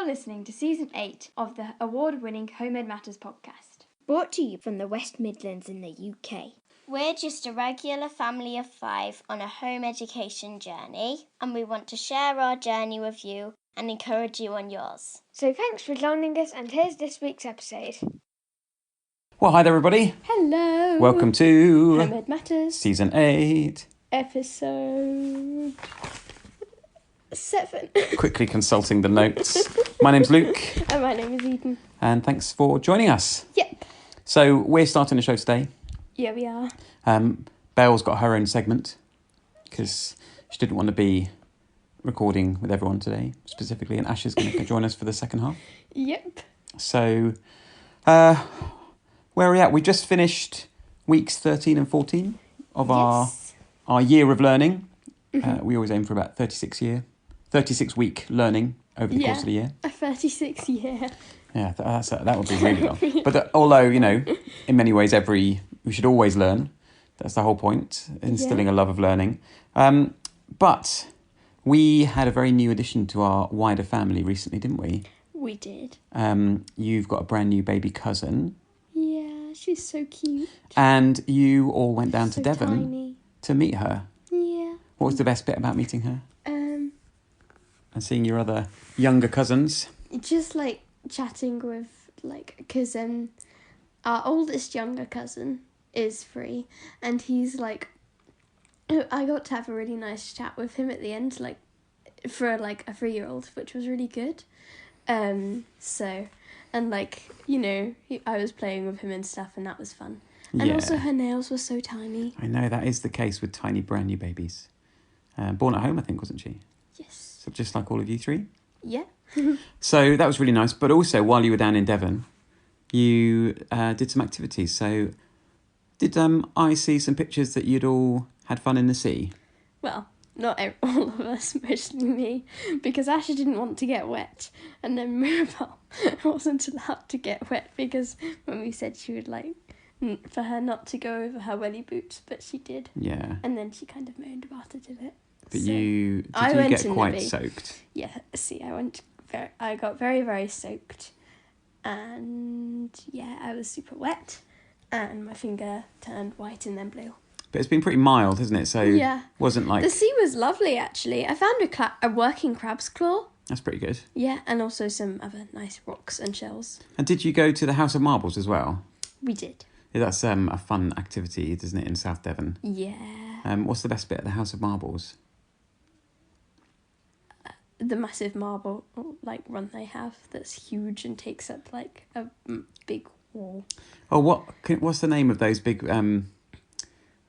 You're listening to Season 8 of the award-winning Homemade Matters podcast. Brought to you from the West Midlands in the UK. We're just a regular family of 5 on a home education journey, and we want to share our journey with you and encourage you on yours. So thanks for joining us, and here's this week's episode. Well, hi there, everybody. Hello. Welcome to Homemade Matters. Season 8. Episode 7. Quickly consulting the notes. My name's Luke. And my name is Eden. And thanks for joining us. Yep. So we're starting the show today. Yeah, we are. Belle's got her own segment because she didn't want to be recording with everyone today, specifically, and Ash is going to join us for the second half. Yep. So, where are we at? We just finished weeks 13 and 14 of our year of learning. Mm-hmm. We always aim for about 36 week learning over the course of the year. A 36 year. Yeah, that would be really long. But although, in many ways, we should always learn. That's the whole point, instilling a love of learning. But we had a very new addition to our wider family recently, didn't we? We did. You've got a brand new baby cousin. Yeah, she's so cute. And you all went down to Devon tiny. To meet her. Yeah. What was the best bit about meeting her? And seeing your other younger cousins? Just chatting with because our oldest younger cousin is 3, and he's I got to have a really nice chat with him at the end, for a 3-year-old, which was really good. I was playing with him and stuff, and that was fun. And also her nails were so tiny. I know, that is the case with tiny brand new babies. Born at home, I think, wasn't she? Yes. So just like all of you 3? Yeah. So that was really nice. But also, while you were down in Devon, you did some activities. So did I see some pictures that you'd all had fun in the sea? Well, not all of us, mostly me, because Asha didn't want to get wet, and then Mirabelle wasn't allowed to get wet because when we said she would for her not to go over her welly boots, but she did. Yeah. And then she kind of moaned about it a bit. But so did you get quite soaked? Yeah, I got very, very soaked. And yeah, I was super wet. And my finger turned white and then blue. But it's been pretty mild, hasn't it? So yeah. Wasn't The sea was lovely, actually. I found a working crab's claw. That's pretty good. Yeah, and also some other nice rocks and shells. And did you go to the House of Marbles as well? We did. Yeah, that's a fun activity, isn't it, in South Devon? Yeah. What's the best bit of the House of Marbles? The massive marble run they have that's huge and takes up a big wall. Oh, what's the name of those big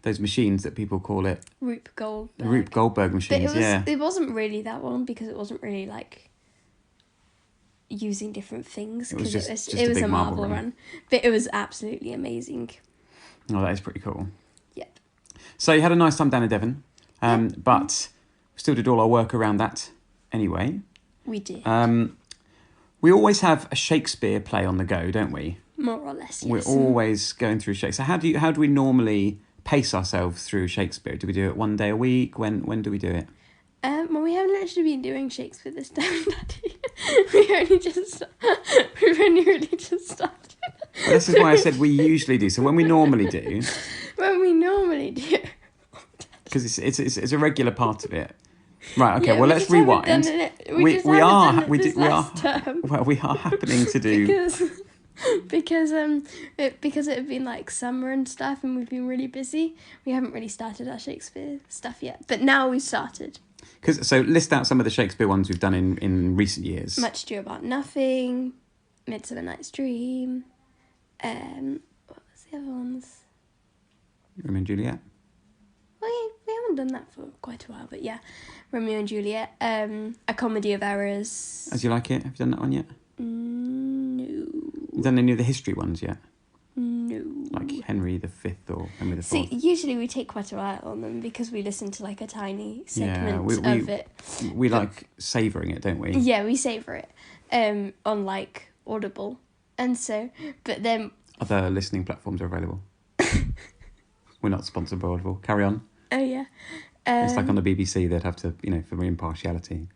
those machines that people call it? Rube Goldberg. Rube Goldberg machines. It wasn't really that one because it wasn't really using different things, because it was a marble run. But it was absolutely amazing. Oh, that is pretty cool. Yep. So you had a nice time down in Devon, but we still did all our work around that anyway. We did. We always have a Shakespeare play on the go, don't we? More or less, yes. We're always going through Shakespeare. So how do we normally pace ourselves through Shakespeare? Do we do it one day a week? When do we do it? Well, we haven't actually been doing Shakespeare this time, Daddy. We've only really just started. Well, this is why I said we usually do. So when we normally do... Because it's a regular part of it. Right, okay, well, let's rewind. We are happening to do... Because it had been summer and stuff, and we've been really busy. We haven't really started our Shakespeare stuff yet, but now we've started. So list out some of the Shakespeare ones we've done in recent years. Much Ado About Nothing, Midsummer Night's Dream, what was the other ones? Romeo and Juliet. Well, yeah, we haven't done that for quite a while, but yeah, Romeo and Juliet, A Comedy of Errors. As You Like It, have you done that one yet? No. You done any of the history ones yet? No. Like Henry V or Henry IV? See, usually we take quite a while on them because we listen to a tiny segment of it. We like savouring it, don't we? Yeah, we savour it on Audible. And so, but then... Other listening platforms are available. We're not sponsored by Audible. Carry on. Oh, yeah. It's like on the BBC, they'd have to, for impartiality.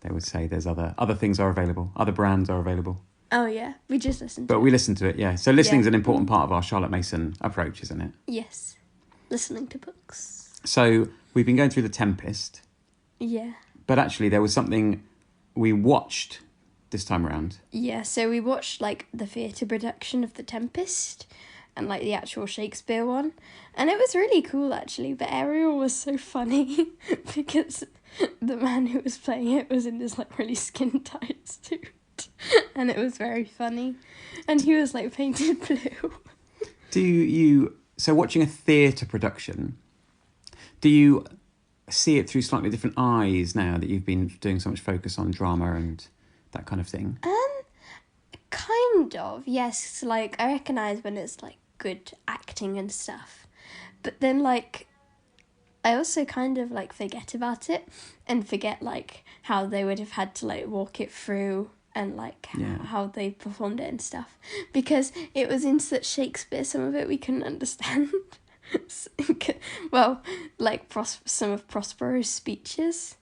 they would say there's other things are available, other brands are available. Oh yeah, we just listened to But it. we listen to it, yeah. So listening's Yeah. an important part of our Charlotte Mason approach, isn't it? Yes. Listening to books. So we've been going through The Tempest, Yeah. but actually there was something we watched this time around. Yeah, so we watched like the theatre production of The Tempest and like the actual Shakespeare one. And it was really cool actually, but Ariel was so funny because the man who was playing it was in this like really skin tight suit. And it was very funny. And he was like painted blue. So watching a theatre production, do you see it through slightly different eyes now that you've been doing so much focus on drama and that kind of thing? Kind of, yes. Like, I recognise when it's, like, good acting and stuff. But then, like, I also kind of, like, forget about it and forget, like, how they would have had to, like, walk it through and, like, how they performed it and stuff. Because it was in such Shakespeare, some of it we couldn't understand. Well, like, some of Prospero's speeches.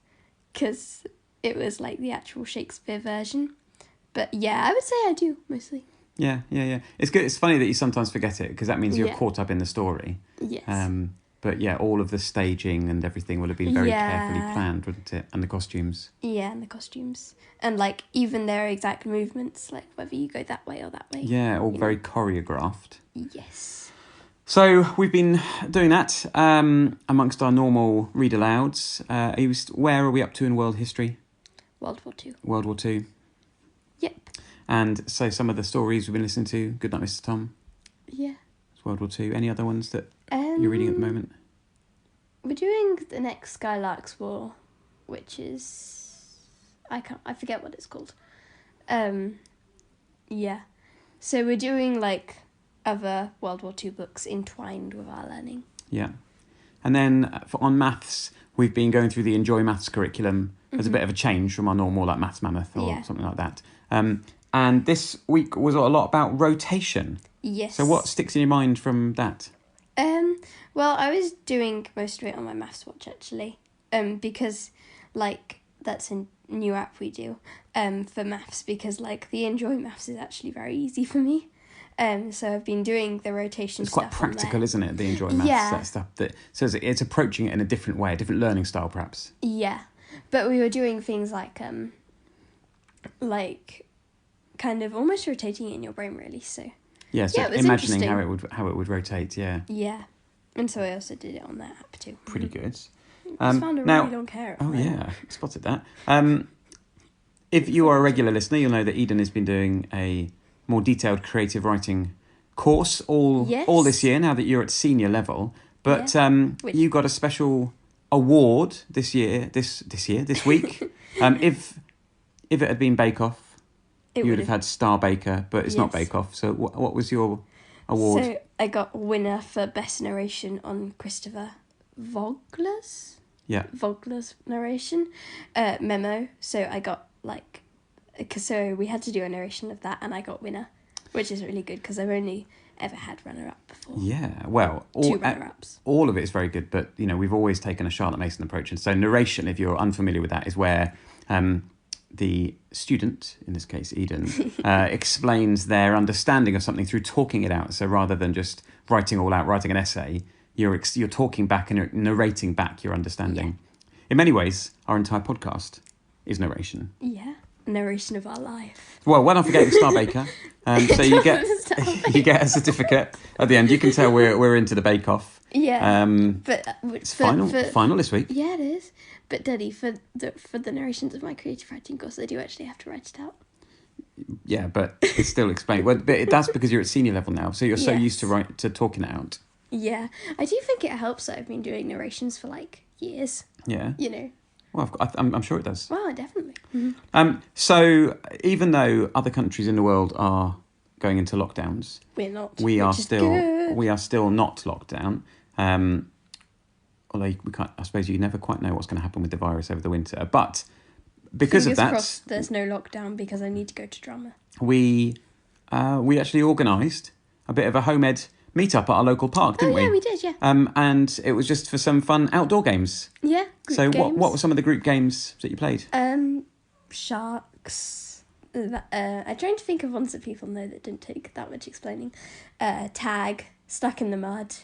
Because it was, like, the actual Shakespeare version. But yeah, I would say I do, mostly. Yeah. It's good. It's funny that you sometimes forget it because that means you're caught up in the story. Yes. But yeah, all of the staging and everything will have been very carefully planned, wouldn't it? And the costumes. Yeah, and the costumes. And, like, even their exact movements, like, whether you go that way or that way. Yeah, all very choreographed. Yes. So we've been doing that amongst our normal read alouds. Where are we up to in world history? World War II. World War II. Yep. And so some of the stories we've been listening to. Good night, Mr. Tom. Yeah. It's World War II. Any other ones that you're reading at the moment? We're doing the next Skylark's War, which is I forget what it's called. Yeah. So we're doing like other World War II books entwined with our learning. Yeah. And then on maths, we've been going through the Enjoy Maths curriculum as a bit of a change from our normal like Maths Mammoth or something like that. And this week was a lot about rotation. Yes. So what sticks in your mind from that? Well, I was doing most of it on my Maths Watch actually, because like that's a new app we do for maths because like the Enjoy Maths is actually very easy for me. So I've been doing the rotation It's stuff. quite practical, isn't it? The Enjoy Maths, that stuff. So it's approaching it in a different way, a different learning style, perhaps. Yeah, but we were doing things like kind of almost rotating it in your brain, really. So yeah, so it was imagining how it would rotate. Yeah. Yeah, and so I also did it on that app too. Pretty good. I just found a really long hair. Oh yeah, spotted that. If you are a regular listener, you'll know that Eden has been doing a more detailed creative writing course all this year. Now that you're at senior level, but you got a special award this week. If it had been Bake Off, you would have had Star Baker, but it's not Bake Off. So what was your award? So I got winner for best narration on Christopher Vogler's. Yeah. Vogler's narration, Memo. So I got so we had to do a narration of that, and I got winner, which is really good because I've only ever had runner-up before. Yeah, well, two runner-ups. All of it is very good, but we've always taken a Charlotte Mason approach, and so narration, if you're unfamiliar with that, is where the student, in this case Eden, explains their understanding of something through talking it out. So rather than just writing an essay, you're talking back and you're narrating back your understanding. Yeah. In many ways, our entire podcast is narration. Yeah, narration of our life. Well, not forgetting Star Baker. So you get a certificate at the end. You can tell we're into the Bake Off. Yeah, but it's final this week. Yeah, it is. But Daddy, for the narrations of my creative writing course, I do actually have to write it out. Yeah, but it's still explained. But that's because you're at senior level now, so you're so used to talking it out. Yeah, I do think it helps that I've been doing narrations for years. Yeah. Well, I'm sure it does. Well, definitely. Mm-hmm. So even though other countries in the world are going into lockdowns, we're not. We are still not locked down. Although we can't, I suppose you never quite know what's going to happen with the virus over the winter. But because Fingers of that, crossed there's no lockdown because I need to go to drama. We actually organised a bit of a home ed meet-up at our local park, didn't we? Yeah, we did, yeah. And it was just for some fun outdoor games. Yeah, group games. What were some of the group games that you played? sharks. I'm trying to think of ones that people know that didn't take that much explaining. Tag, Stuck in the Mud,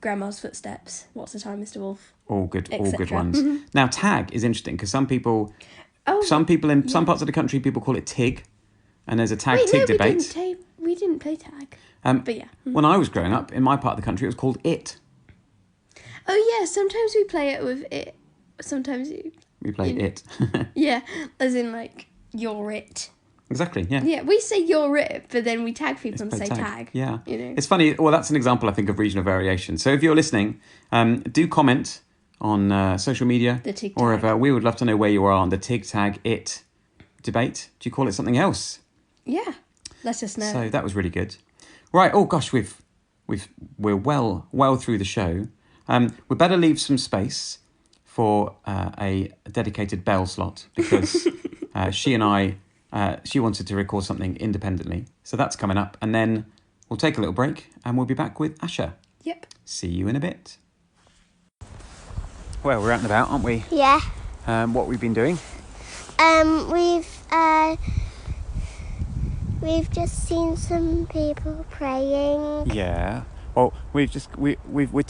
Grandma's Footsteps, What's the Time, Mr. Wolf? All good etc. ones. Now, tag is interesting because some people in some parts of the country, people call it tig, and there's a tag-tig debate. We didn't play tag. But yeah. When I was growing up, in my part of the country, it was called it. Oh yeah, sometimes we play it with it. Sometimes we play it. Yeah, as in like, you're it. Exactly, yeah. Yeah, we say you're it, but then we tag people and say tag. Yeah. You know? It's funny. Well, that's an example, I think, of regional variation. So if you're listening, do comment on social media. The tig or tag. we would love to know where you are on the tig tag it debate. Do you call it something else? Yeah, let us know. So that was really good. Right. Oh gosh, we're well through the show. We better leave some space for a dedicated Belle slot because she wanted to record something independently. So that's coming up. And then we'll take a little break and we'll be back with Asha. Yep. See you in a bit. Well, we're out and about, aren't we? Yeah. What we've been doing? We've just seen some people praying. Yeah. Well, we've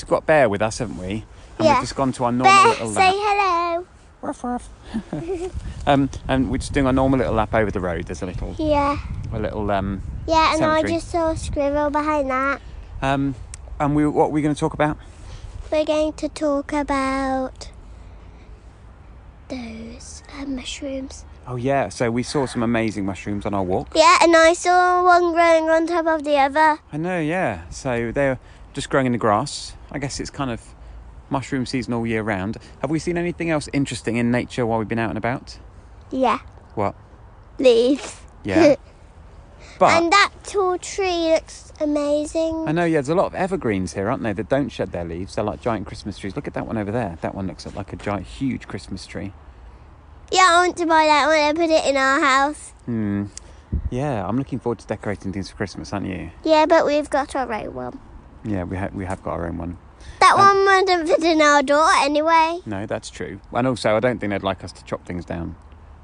got Bear with us, haven't we? And Yeah. we've just gone to our normal Bear, little say lap. hello. Ruff, ruff. And we're just doing our normal little lap over the road. There's a little Yeah. Yeah, and I cemetery. just saw a squirrel behind that. And what are we going to talk about? We're going to talk about those mushrooms. Oh yeah, so we saw some amazing mushrooms on our walk. Yeah, and I saw one growing on top of the other. I know, yeah. So they're just growing in the grass. I guess it's kind of mushroom season all year round. Have we seen anything else interesting in nature while we've been out and about? Yeah, What? leaves. Yeah. But And that tall tree looks amazing. I know, yeah, there's a lot of evergreens here, aren't there, that don't shed their leaves. They're like giant Christmas trees. Look at that one over there. That one looks like a giant, huge Christmas tree. Yeah, I want to buy that one and put it in our house. Yeah, I'm looking forward to decorating things for Christmas, aren't you? Yeah, but we've got our own one. Yeah, we have got our own one. That one wouldn't fit in our door anyway. No, that's true. And also, I don't think they'd like us to chop things down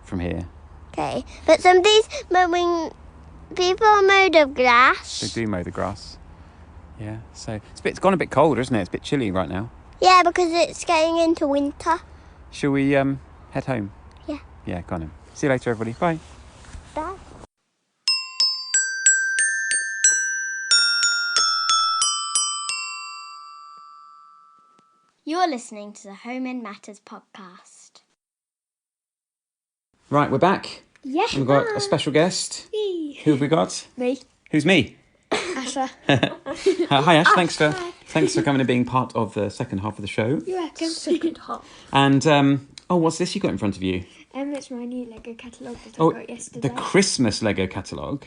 from here. Okay, but some of these mowing people are made of They glass. do mow the grass. Yeah, so it's gone a bit colder, isn't it? It's a bit chilly right now. Yeah, because it's getting into winter. Shall we head home? Yeah. Yeah, go on then. See you later, everybody. Bye. Bye. You're listening to the Home in Matters podcast. Right, we're back. Yeah. We've got a special guest. Who have we got? Me. Who's me? Asha. Hi, Ash. Thanks for coming and being part of the second half of the show. You reckon? Second half. And what's this you got in front of you? It's my new Lego catalogue that Oh, I got yesterday. the Christmas Lego catalogue,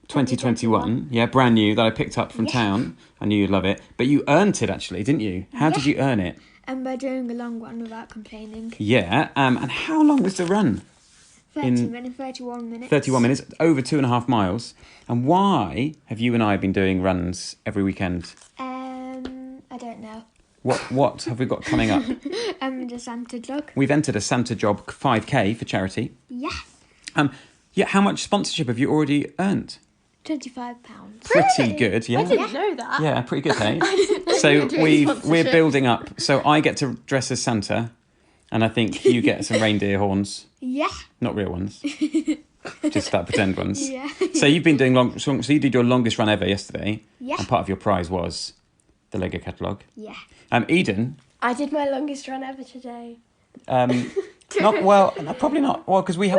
2021. Yeah, brand new that I picked up from town. I knew you'd love it, but you earned it actually, didn't you? How did you earn it? And by doing a long one without complaining. Yeah. And how long was the run? 31 minutes. 31 minutes, over 2.5 miles. And why have you and I been doing runs every weekend? I don't know. What have we got coming up? The Santa Jog. We've entered a Santa Job 5K for charity. Yeah. Yeah, how much sponsorship have you already earned? £25. Pretty good, yeah. I didn't know that. Yeah, pretty good, hey? know So you were doing we're sponsorship. building up. So I get to dress as Santa, and I think you get some reindeer horns. Yeah. Not real ones. Just that pretend ones. Yeah. So you've been doing so you did your longest run ever yesterday. Yeah. And part of your prize was the Lego catalogue. Yeah. Eden. I did my longest run ever today. Probably not. Well, because we've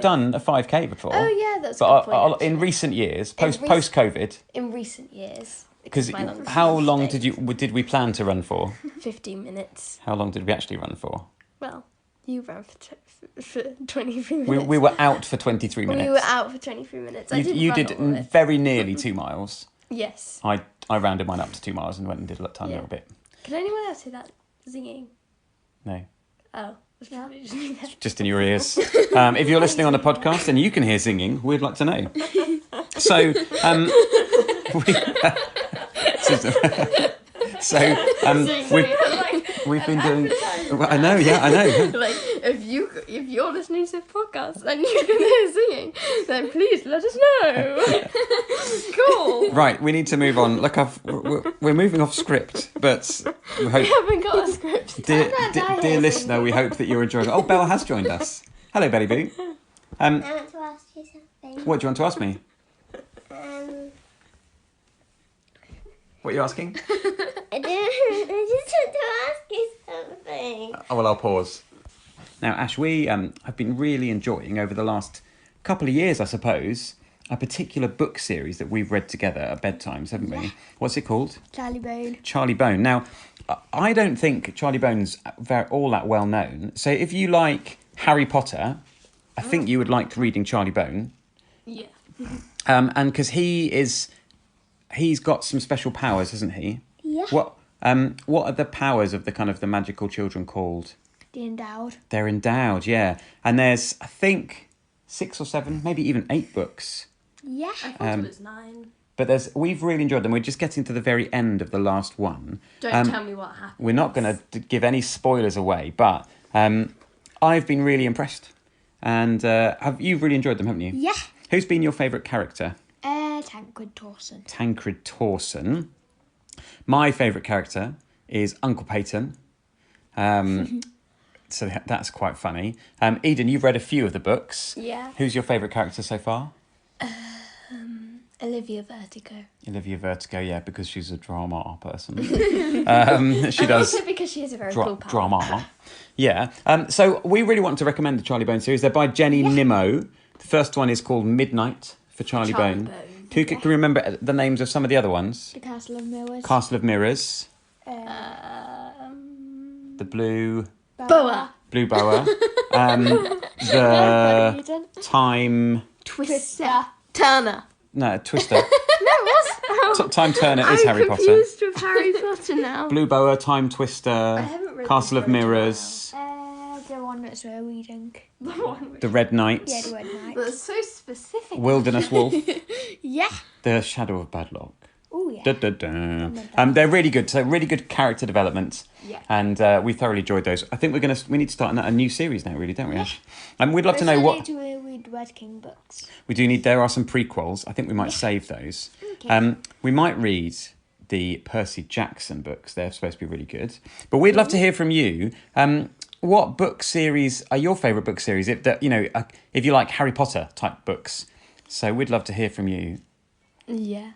done a 5K before. Oh yeah, that's a But good point. in actually. recent years, In post COVID, In recent years. because my longest how run long today. did we plan to run for? 15 minutes. How long did we actually run for? Well, you ran for 23 minutes. We were out for 23 minutes. We were out for 23 minutes. You did run all of it. very nearly 2 miles. Yes. I rounded mine up to 2 miles and went and did a tiny little bit. Can anyone else hear that zinging? No, Oh. It's probably just me then. just in your ears. If you're listening on a podcast and you can hear singing, we'd like to know. So, we've been doing. Well, I know. if you're listening to the podcast and you can hear singing, then please let us know. Cool. Right, we need to move on. Look, we're moving off script, but we hope, We haven't got a script. dear listener, we hope that you're enjoying it. Oh, Belle has joined us. Hello, Belly Boo. I want to ask you something. What do you want to ask me? What are you asking? I just want to ask you something. Oh, well, I'll pause. Now, Ash, we have been really enjoying, over the last couple of years, I suppose, a particular book series that we've read together at bedtimes, haven't we? What's it called? Charlie Bone. Charlie Bone. Now, I don't think Charlie Bone's all that well known. So if you like Harry Potter, I think you would like reading Charlie Bone. Yeah. And because he's got some special powers, hasn't he? Yeah. What are the powers of the magical children called? The Endowed. They're endowed, yeah. And there's, I think, 6 or 7, maybe even 8 books. Yeah. I thought it was 9. But we've really enjoyed them. We're just getting to the very end of the last one. Don't tell me what happened. We're not going to give any spoilers away, but I've been really impressed. And you've really enjoyed them, haven't you? Yeah. Who's been your favourite character? Tancred Torson. Tancred Torson. My favourite character is Uncle Peyton. So that's quite funny. Eden, you've read a few of the books. Yeah. Who's your favourite character so far? Olivia Vertigo. Olivia Vertigo, yeah, because she's a drama person. She does Also because she has a very cool power. drama. Yeah. So we really want to recommend the Charlie Bone series. They're by Jenny Nimmo. The first one is called Midnight for Charlie Bone. Who can remember the names of some of the other ones? The Castle of Mirrors. Castle of Mirrors. The Blue Boa. Blue Boa. The Time... Twister. Turner. No, Twister. Time Turner is Harry Potter. I'm confused with Harry Potter now. Blue Boa, Time Twister, haven't read Castle this of for a Mirrors, The one that's we're reading. The Red Knight, Yeah, the Red Knight. That's so specific. Wilderness Wolf, Yeah. The Shadow of Badlock. Oh, yeah. Da, da, da. They're really good. So really good character development. Yeah. And we thoroughly enjoyed those. I think we need to start a new series now, really, don't we, Ash? And we'd love to know We what need to read Red King books. we do need. There are some prequels. I think we might save those. Okay. We might read the Percy Jackson books. They're supposed to be really good. But we'd love to hear from you. What book series are your favourite book series? If you like Harry Potter type books. So we'd love to hear from you. Yeah.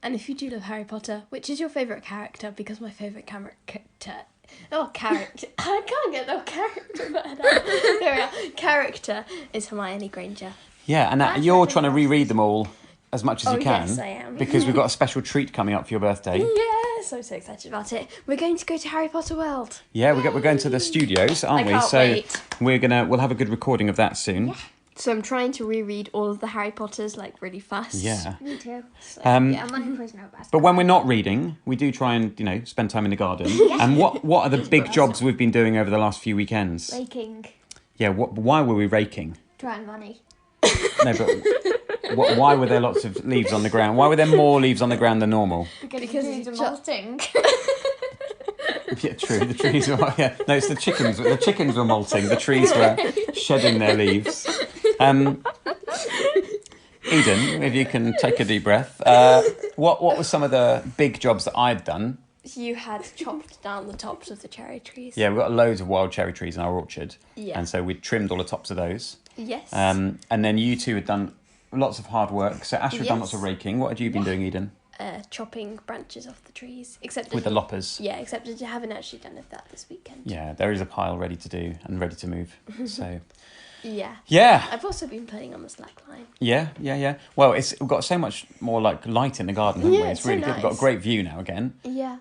And if you do love Harry Potter, which is your favourite character? Because my favourite character... I can't get the character word out. There we are. Character is Hermione Granger. Yeah, and you're trying to reread them all as much as you can. Yes, I am. Because we've got a special treat coming up for your birthday. Yes, I'm so excited about it. We're going to go to Harry Potter World. Yeah, we're going to the studios, aren't we? I can't wait. We'll have a good recording of that soon. Yeah. So I'm trying to reread all of the Harry Potters really fast. Yeah. Me too. So, Yeah, I'm on the Prisoner of Azkaban. But when we're not reading, we do try and, spend time in the garden. And what are the big jobs we've been doing over the last few weekends? Raking. Yeah, why were we raking? Drawing money. No, but why were there lots of leaves on the ground? Why were there more leaves on the ground than normal? Because it's it's ju- molting. Yeah, true. The trees were... Yeah. No, it's the chickens. The chickens were molting. The trees were shedding their leaves. Eden, if you can take a deep breath. What were some of the big jobs that I'd done? You had chopped down the tops of the cherry trees. Yeah, we've got loads of wild cherry trees in our orchard. Yeah. And so we trimmed all the tops of those. Yes. And then you two had done lots of hard work. So Ash had done Yes. lots of raking. What had you been doing, Eden? Chopping branches off the trees. Except With the loppers. Yeah, except that I haven't actually done that this weekend. Yeah, there is a pile ready to do and ready to move. So, Yeah. yeah. I've also been playing on the slack line. Yeah. Well, we've got so much more light in the garden, haven't we? Yeah, It's so really good. We've got a nice. great view now again. Yeah.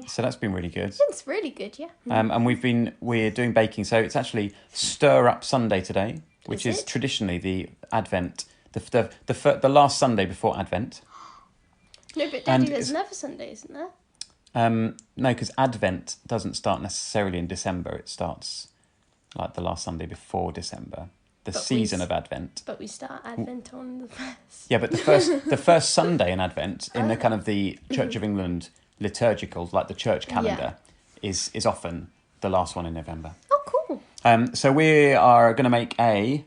So that's been really good. It's really good, yeah. And we're doing baking. So it's actually Stir Up Sunday today, which Is is it? traditionally the Advent, the last Sunday before Advent. No, but And Daddy, there's it's- another Sunday, isn't there? No, because Advent doesn't start necessarily in December. It starts like the last Sunday before December, the But season of Advent. But we start Advent on the 1st. Yeah, but the first Sunday in Advent in the kind of the Church of England liturgical, like the church calendar, is often the last one in November. Oh, cool. So we are going to make a...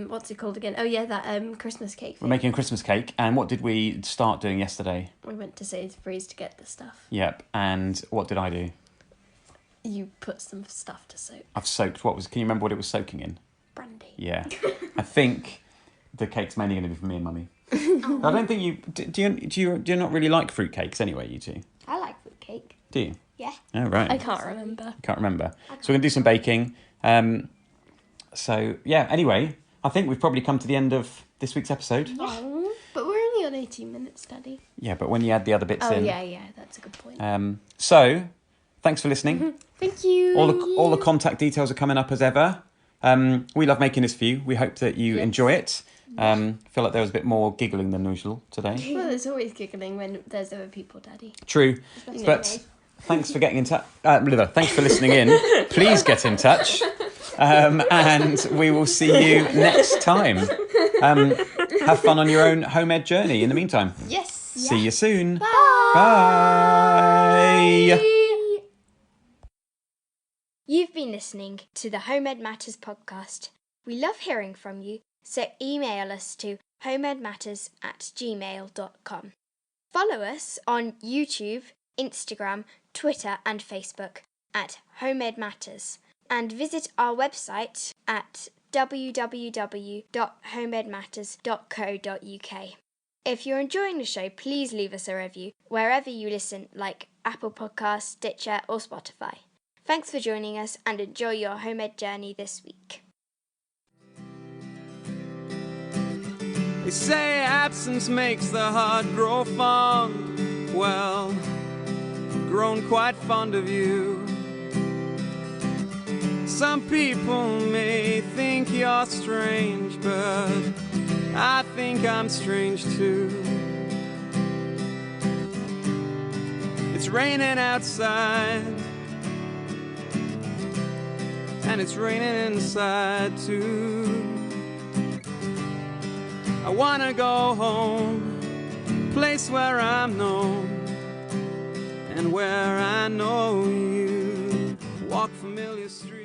what's it called again? Oh yeah, that Christmas cake We're thing. making a Christmas cake. And what did we start doing yesterday? We went to Sainsbury's to get the stuff. Yep. And what did I do? You put some stuff to soak. I've soaked... Can you remember what it was soaking in? Brandy. Yeah. I think the cake's mainly going to be for me and Mummy. I don't think you... Do you not really like fruit cakes anyway, you two? I like fruit cake. Do you? Yeah. Oh, right. I can't remember. Can't remember. So we're going to do some baking. So, yeah, anyway, I think we've probably come to the end of this week's episode. Oh, but we're only on 18 minutes, Daddy. Yeah, but when you add the other bits in... yeah, that's a good point. So, thanks for listening. Thank you. All the contact details are coming up as ever. We love making this for you. We hope that you enjoy it. Feel like there was a bit more giggling than usual today. Well, there's always giggling when there's other people, Daddy. True. But thanks for getting in touch. Thanks for listening in. Please get in touch. And we will see you next time. Have fun on your own home ed journey in the meantime. Yes. See you soon. Bye. Bye. You've been listening to the Home Ed Matters podcast. We love hearing from you, so email us to homeedmatters@gmail.com. Follow us on YouTube, Instagram, Twitter and Facebook at Home Ed Matters, and visit our website at www.homeedmatters.co.uk. If you're enjoying the show, please leave us a review wherever you listen, like Apple Podcasts, Stitcher or Spotify. Thanks for joining us and enjoy your home ed journey this week. They say absence makes the heart grow fond. Well, grown quite fond of you. Some people may think you're strange, but I think I'm strange too. It's raining outside, and it's raining inside too. I wanna go home, place where I'm known, and where I know you. Walk familiar streets.